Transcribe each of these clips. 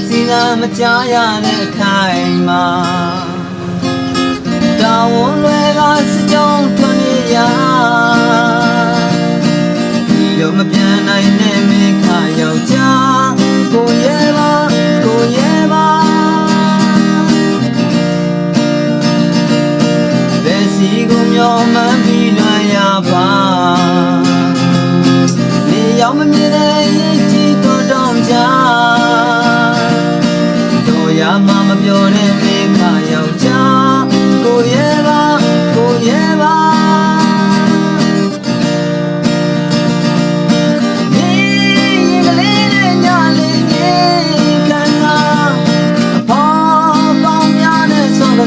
စီသာမကြားရတဲ့ခိုင်မှာတာဝန်တွေကစကြောင်းထွန်းနေရဒီလိုမပြန်နိုင်နဲ့မင်းခါယောက်ျားကိုရဲပါကိုရဲပါဘယ်စီကိုမျောမှန်းပြီးလွန်ရပါနေရောက်မမြင်တဲ့ရင်ကြည်တော်တောင်းကြတို့ရမှမပြောတဲ့မင်းခါယောက်ျားကိုရဲပါကိုရဲပါ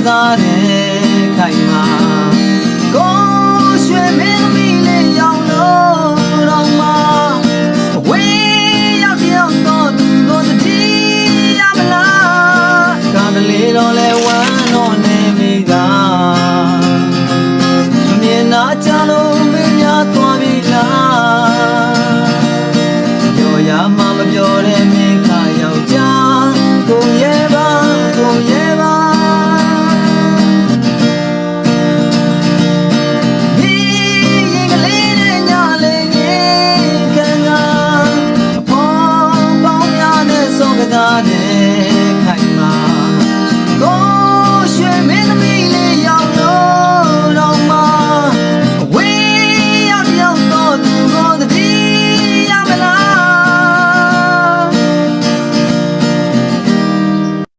သားတဲ့ခိုင်မာကိုရွှေမင်းသမီးလေးရောင်လို့တော့မအဝေးရောက်တယောက်တော့သူကိုတတိရမလားကားတလေးတော့လဲဝမ်းတော့နေမိကမမြင်နာကြလို့